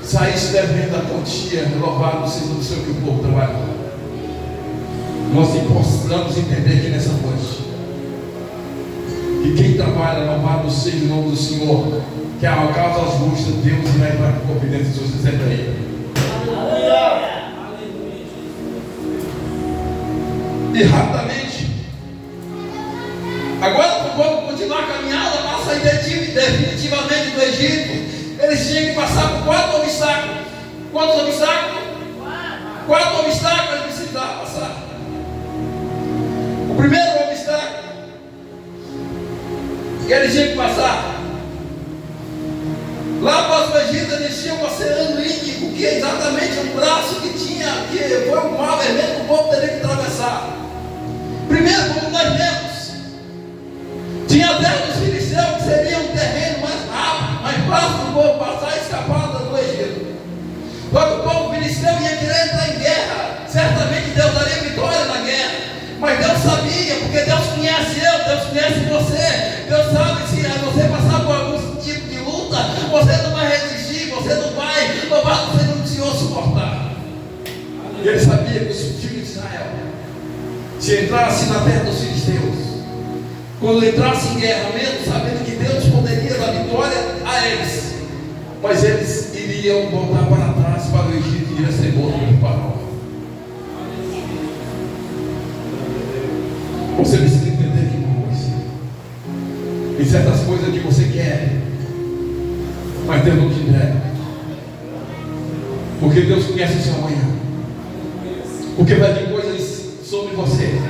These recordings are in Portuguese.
saísse devendo a quantia. Louvado seja o Senhor que o povo trabalhou. Nós possamos entender aqui nessa noite que quem trabalha, louvado seja o nome do Senhor, que a causa as justas, Deus irá entrar com confidência se você sempre aí. E rapidamente, agora vamos continuar a caminhada para sair definitivamente do Egito. Eles tinham que passar por 4 obstáculos. Quantos obstáculos? 4 obstáculos eles precisavam passar. O primeiro obstáculo que eles tinham que passar, lá para o Egito eles tinham o Oceano Índico, que é exatamente um braço que foi o mar vermelho que o povo teria que atravessar. Primeiro, como nós vemos, tinha a terra dos filisteus, que seria um terreno mais rápido, mais fácil do povo passar e escapar do Egito. Quando o povo filisteu ia querer entrar em guerra, certamente Deus daria vitória na guerra. Mas Deus sabia, porque Deus conhece eu, Deus conhece você. Deus sabe se você passar por algum tipo de luta, você não vai resistir, você não vai, louvado seja o Senhor, suportar. E ele sabia que os filhos de Israel, se entrasse na terra dos filisteus, quando entrasse em guerra, mesmo sabendo que Deus poderia dar vitória a eles, mas eles iriam voltar para trás para o Egito e iria ser morto pelo faraó. Você precisa entender que não vai ser. E certas coisas que você quer, mas Deus não te entrega. Porque Deus conhece o seu amanhã. Porque vai ter coisas sobre você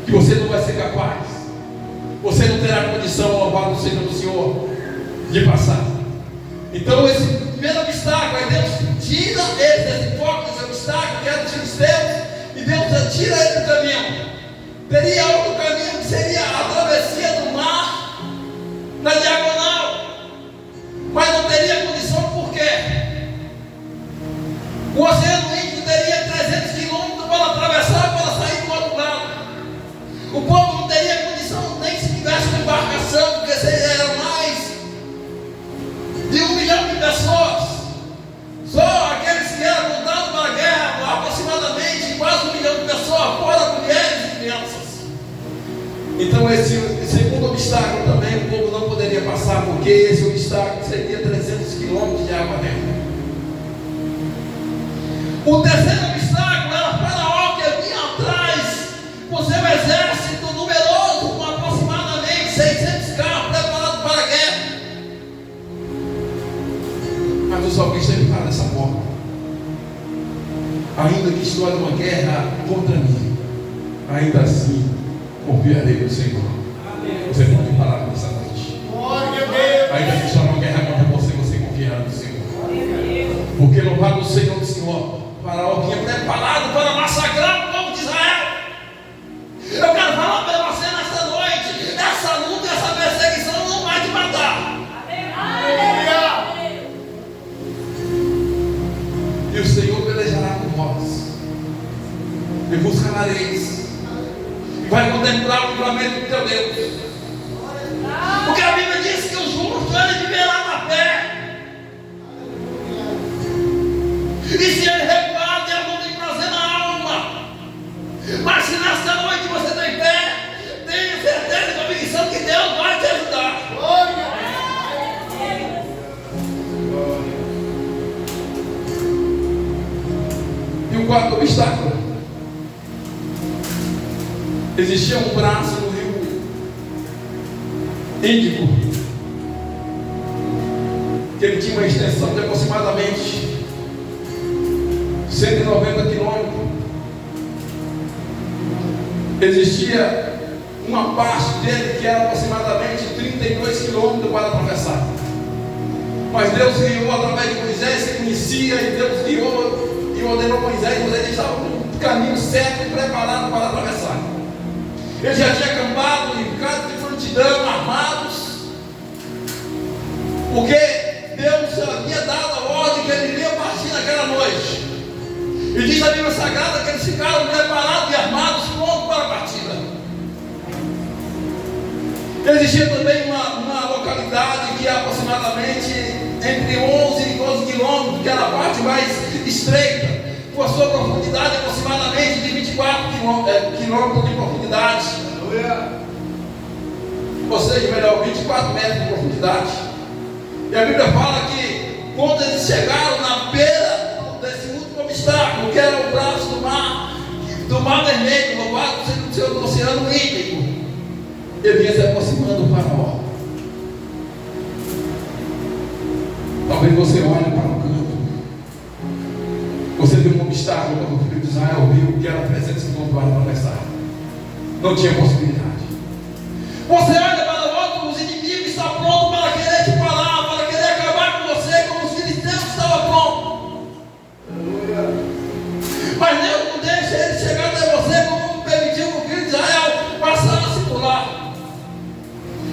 que você não vai ser capaz. Você não terá condição, louvado seja o Senhor, de passar. Então esse primeiro obstáculo, aí Deus tira eles desse foco, desse obstáculo que era dos filisteus, e Deus tira ele do caminho. Teria outro caminho que seria a travessia do mar na diagonal, mas não teria condição. Por quê? O Oceano Índico teria 300 quilômetros para atravessar, para sair do outro lado. O povo não teria condição nem se tivesse uma embarcação, porque era mais de 1 milhão de pessoas. Só aqueles que eram contados para a guerra, aproximadamente quase 1 milhão de pessoas, fora mulheres e crianças. Então esse segundo obstáculo também o povo não poderia passar, porque esse obstáculo seria 300 quilômetros de água dentro. O terceiro obstáculo era Faraó, que vinha atrás com seu exército numeroso, com aproximadamente 600 carros preparados para a guerra. Mas o salmista está nessa porta. Ainda que estou numa guerra contra mim, ainda assim confiarei no Senhor. Você pode parar nessa noite. Ainda que estou numa guerra contra você, você confiará no Senhor. Porque louvado seja o Senhor. Faraó vinha preparado para massacrar o povo de Israel. Eu quero falar para você nesta noite: essa luta, essa perseguição não vai te matar. E o Senhor pelejará por vós, e vos calareis, e vai contemplar o livramento do teu Deus. Porque a Bíblia diz que o justo ele viverá na fé. E se ele recuar, Deus não tem prazer na alma. Mas se nesta noite você tem fé, tenha certeza e convicção que Deus vai te ajudar. E o quarto obstáculo: existia um braço no rio Índico, que ele tinha uma extensão de aproximadamente 190 quilômetros. Existia uma parte dele que era aproximadamente 32 quilômetros para atravessar. Mas Deus guiou através de Moisés, que conhecia, e Deus guiou e ordenou Moisés. Moisés estava no caminho certo e preparado para atravessar. Ele já tinha acampado em casa de prontidão, armados, porque Deus havia dado a ordem que ele iria partir naquela noite. E diz a Bíblia Sagrada que eles ficaram preparados e armados, prontos para a partida. Existia também uma localidade que é aproximadamente entre 11 e 12 quilômetros estreita, com a sua profundidade aproximadamente de 24 quilômetros de profundidade. Ou seja, melhor, 24 metros de profundidade. E a Bíblia fala que quando eles chegaram na beira desse último obstáculo, que era o braço do mar vermelho, louvado seja o do Oceano Índico, ele vinha se aproximando do faraó. Talvez você olhe para o canto, você viu um obstáculo quando o filho de Israel viu que era 300 quilômetros para atravessar. Não tinha possibilidade. Você olha para o outro, os inimigos estão prontos para querer te parar, para querer acabar com você, como os filisteus estavam prontos. Mas Deus não deixa ele chegar até você, como permitiu que o filho de Israel passasse por lá.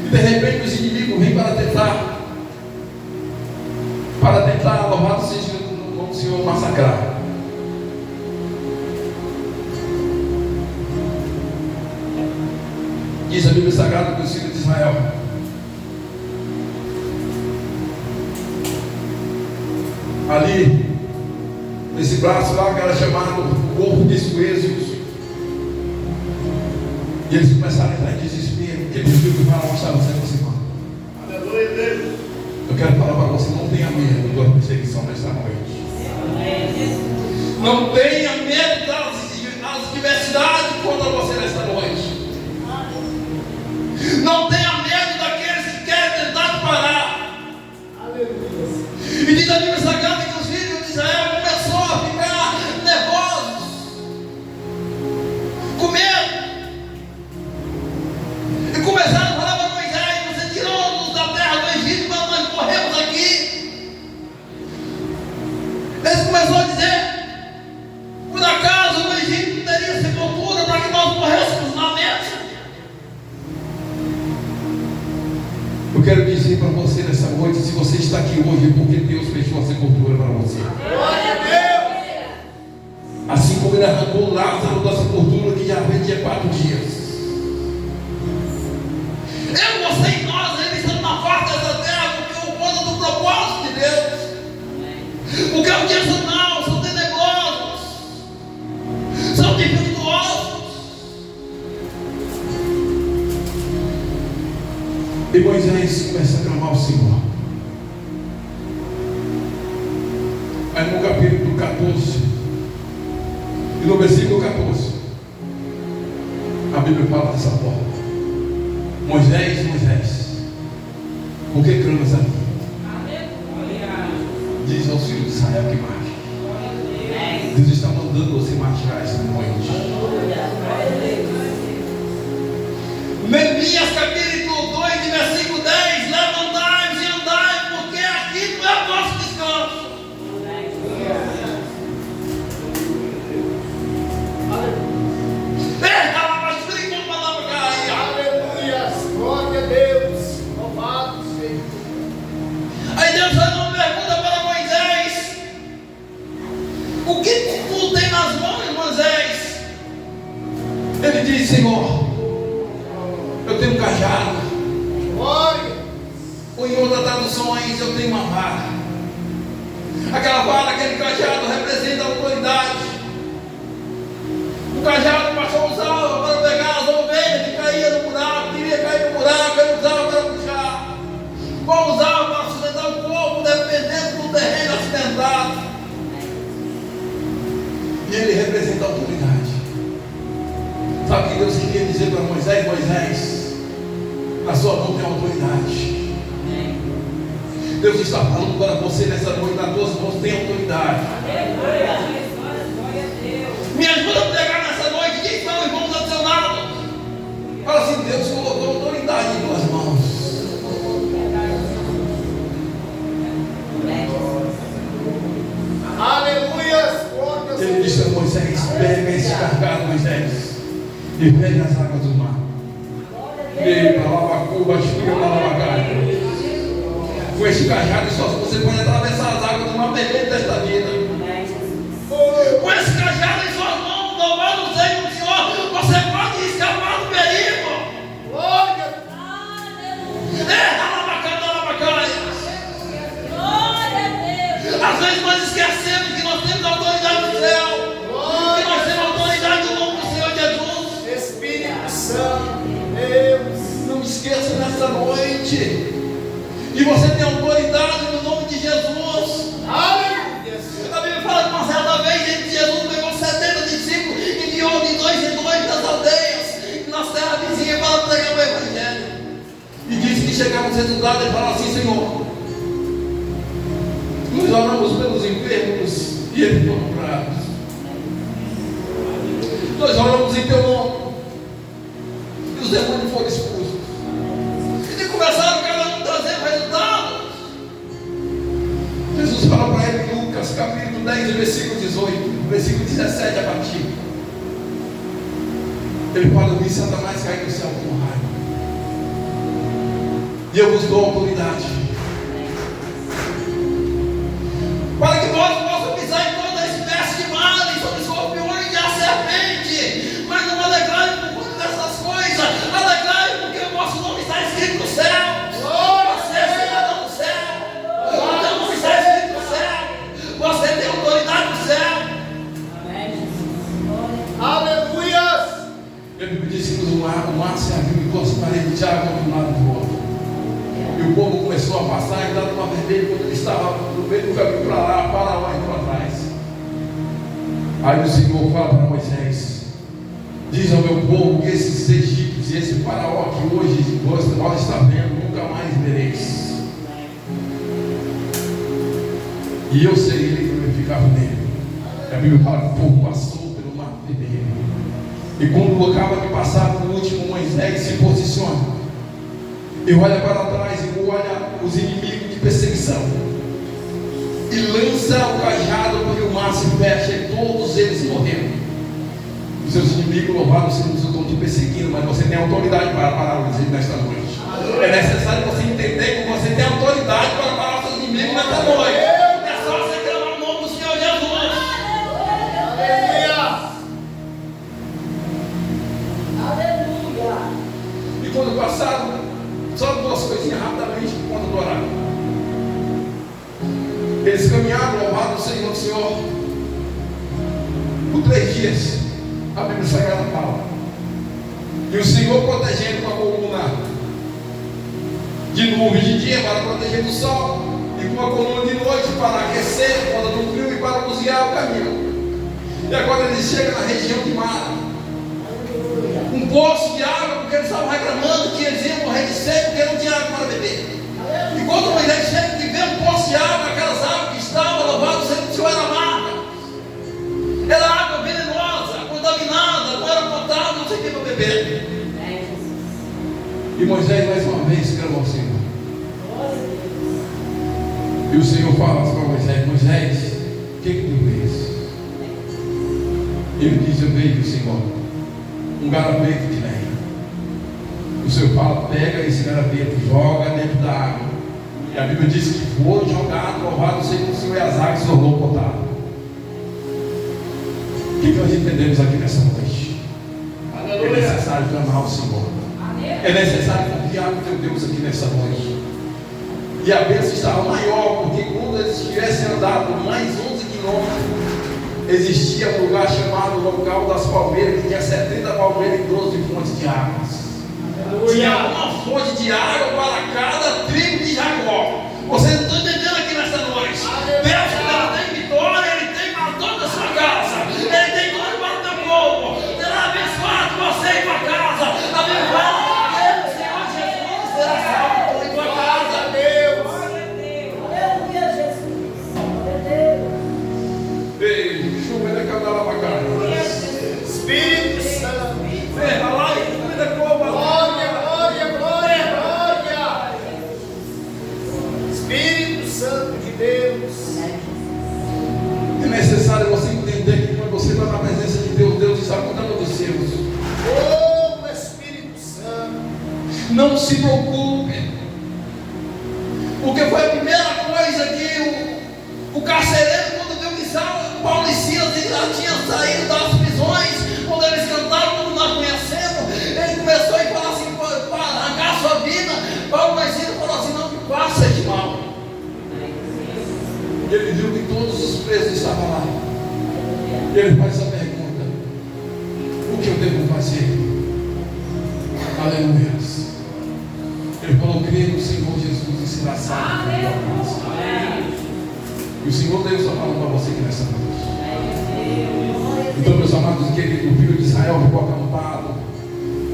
E de repente os inimigos vêm para tentar, louvado seja o Senhor, massacrar. Diz a Bíblia Sagrada que os filhos de Israel ali nesse braço lá que era chamado o corpo de Suezos, e eles começaram a entrar em desespero, porque eles viram que o faraó estava se aproximando. Aleluia, Deus. Eu quero falar para você, não tenha medo da perseguição nessa noite. Não tenha medo das adversidades contra você nesta noite. Não tenha medo daqueles que querem tentar te parar. Aleluia. E diz a Bíblia Sagrada que os filhos de Israel começaram a ficar nervosos, com medo, e começaram a falar para Moisés: você tirou-nos da terra do Egito, mas nós morremos aqui. Eles começaram a dizer: por acaso o Egito não teria sepultura para que nós morrêssemos na mesa? Eu quero dizer para você nessa noite, se você está aqui hoje, porque Deus fechou a sepultura para você. Glória a Deus! Assim como ele arrancou Lázaro da sepultura, que já vendia 4 dias. Eu, você e nós, eles estão na face dessa terra, porque o conta do propósito de Deus. Porque os dias são maus, são tenebrosos, são dificultosos. E Moisés começa a clamar ao Senhor. Aí no capítulo 14 e no versículo 14, a Bíblia fala dessa forma: Moisés, Moisés, por que clamas a mim? Diz aos filhos de Israel que marche. Deus está mandando você marchar essa noite. Neemias capítulo 2, versículo 10: levantai-vos e andai, porque aqui não é o nosso descanso. Aleluia, glória a Deus, louvado seja. Aí Deus faz uma pergunta para Moisés: o que tu tem nas mãos, Moisés? Ele diz: Senhor, eu tenho um cajado. Ou em outras traduções, eu tenho uma vara. Aquela vara, aquele cajado representa a autoridade. O cajado o pastor usava para pegar as ovelhas que caíam no buraco, queria cair no buraco, ele usava para puxar. Ou usava para sustentar o corpo, dependendo do terreno acidentado. E ele representa a autoridade. Sabe o que Deus queria dizer para Moisés? Moisés, na sua mão tem autoridade. Deus está falando para você nessa noite: nas tuas mãos tem autoridade. Me ajuda a pregar nessa noite. Quem são os irmãos do seu lado? Fala assim: Deus colocou autoridade em tuas mãos. Aleluia. Ele disse a Moisés: pega esse carregado, Moisés, e pega as águas do mar. E para lavar Cuba, chega para lavar carne. Com esse cajado só você pode atravessar as águas do mar vermelho desta vida. Com esse cajado em suas mãos, louvado seja o Senhor, você pode escapar do perigo. Glória! Glória a Deus! Às vezes nós esquecemos que nós temos esqueça nessa noite. E você tem autoridade no nome de Jesus. A Bíblia fala que uma certa vez Jesus pegou 70 discípulos e enviou de 2 em 2 das aldeias e nas terras vizinhas para pregar o Evangelho. E disse que chegava os resultados e falava assim: Senhor, nós oramos pelos enfermos e eles foram curados. Nós oramos em teu nome e os demônios foram expulsos. E começaram cada um trazendo resultados. Jesus fala para ele em Lucas capítulo 10, versículo 18, versículo 17 a partir. Ele fala: vi Satanás cair do céu como raio, e eu vos dou autoridade para que nós possamos pisar em toda espécie de males, sobre escorpiões e a serpente. Mas não alegrai por conta dessas coisas, alegrai porque o vosso nome está escrito no céu. Você é cidadão do céu, o teu nome está escrito no céu, você tem autoridade no céu. Aleluia. A Bíblia diz que o mar se abriu e duas paredes de água de um lado e do outro. E o povo começou a passar e dar uma vermelha quando ele estava no meio do caminho para lá, para lá e para trás. Aí o Senhor fala para Moisés: diz ao meu povo que esses egípcios e esse faraó que hoje nós estamos vendo, nunca mais vereis. E eu serei glorificado nele. A Bíblia fala que o povo passou pelo mar vermelho. E quando acaba de passar por último, Moisés se posiciona e olha para trás e olha os inimigos de perseguição e lança o cajado, porque o mar se fecha e todos eles morreram. Os seus inimigos, louvados sejam, estão te perseguindo, mas você tem autoridade para parar eles nesta noite. É necessário você entender que você tem autoridade para parar os seus inimigos nesta noite. É só você clamar o nome do Senhor Jesus. Aleluia. E quando passaram, só duas coisinhas rapidamente por conta do horário. Eles caminharam, louvado o Senhor do Senhor, por 3 dias. A Bíblia Sagrada fala. E o Senhor protegendo com a coluna de nuvem de dia para proteger do sol, e com a coluna de noite para aquecer quando do frio e para cozinhar o caminho. E agora eles chegam na região de Mara, um poço de água, porque eles estavam reclamando que eles iam morrer de sede porque não tinha água para beber. E quando Moisés chega e vê um poço de água, aquelas águas que estavam, louvado seja o Senhor, era amarga, era água venenosa, contaminada, não era potável, não sei o que para beber. E Moisés mais uma vez clamou ao Senhor. E o Senhor fala para Moisés: Moisés, o que tu vês? Ele diz: eu vejo, Senhor, um garapeto de lenha. O Senhor fala: pega esse garapeto, joga dentro da água. E a Bíblia diz que foi jogado, louvado seja o Senhor, e as águas se tornou potável. O que nós entendemos aqui nessa noite? Aleluia. É necessário clamar ao Senhor. É necessário confiar no teu Deus aqui nessa noite. E a bênção estava maior, porque quando eles tivessem andado mais 11 quilômetros, existia um lugar chamado local das palmeiras, que tinha 70 palmeiras e 12 fontes de águas. Tinha uma fonte de água para cada tribo de Jacó. Vocês não estão entendendo aqui nesta noite. Deus, quando ele tem vitória, ele tem para toda a sua casa, ele tem tudo para o teu povo. Será abençoado você e tua casa. A Bíblia fala que o Senhor Jesus será salvo em tua casa. Deus, aleluia, Jesus. Ei, chuva da cabela para cá. Espírito Santo, venha lá e cuida da cova. Glória, glória, glória, glória. Espírito Santo de Deus. É necessário você entender que quando você está na presença de Deus, Deus está cuidando dos seus. Oh, Espírito Santo. Não se preocupe, porque foi a primeira coisa que o carcereiro, quando viu que Paulo e Silas já tinham saído das prisões, quando eles cantaram, como nós conhecemos, ele começou a falar assim, para arrancar a sua vida. Paulo e Silas falou assim: não te faça de mal. Ele viu que todos os presos estavam lá. Ele faz a pergunta: o que eu devo fazer? Aleluia. será salvo na tua casa. E o Senhor Deus está falando para você aqui nessa noite. Então, meus amados queridos, o filho de Israel ficou acampado,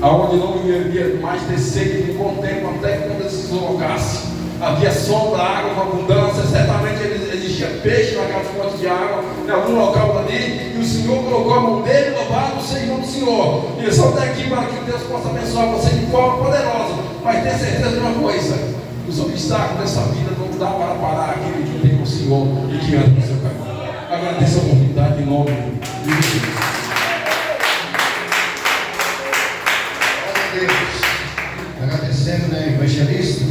aonde não ia mais descer de nenhum tempo, até que quando ele se deslocasse, havia sombra, água com abundância, certamente existia peixe naquela fonte de água, em algum local ali, e o Senhor colocou a mão dele, louvado o Senhor do Senhor. E eu só estou aqui para que Deus possa abençoar você de forma poderosa, mas tenha certeza de uma coisa: os obstáculos dessa vida não dá para parar aquele que tem o Senhor e que anda no seu caminho. Agradeço a oportunidade em nome de Jesus. Agradecendo, né, evangelista,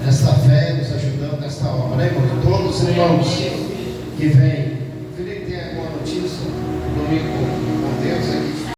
nesta fé, nos ajudando nesta obra, né, irmão? Todos os irmãos que vêm. Felipe, tem alguma notícia? Domingo.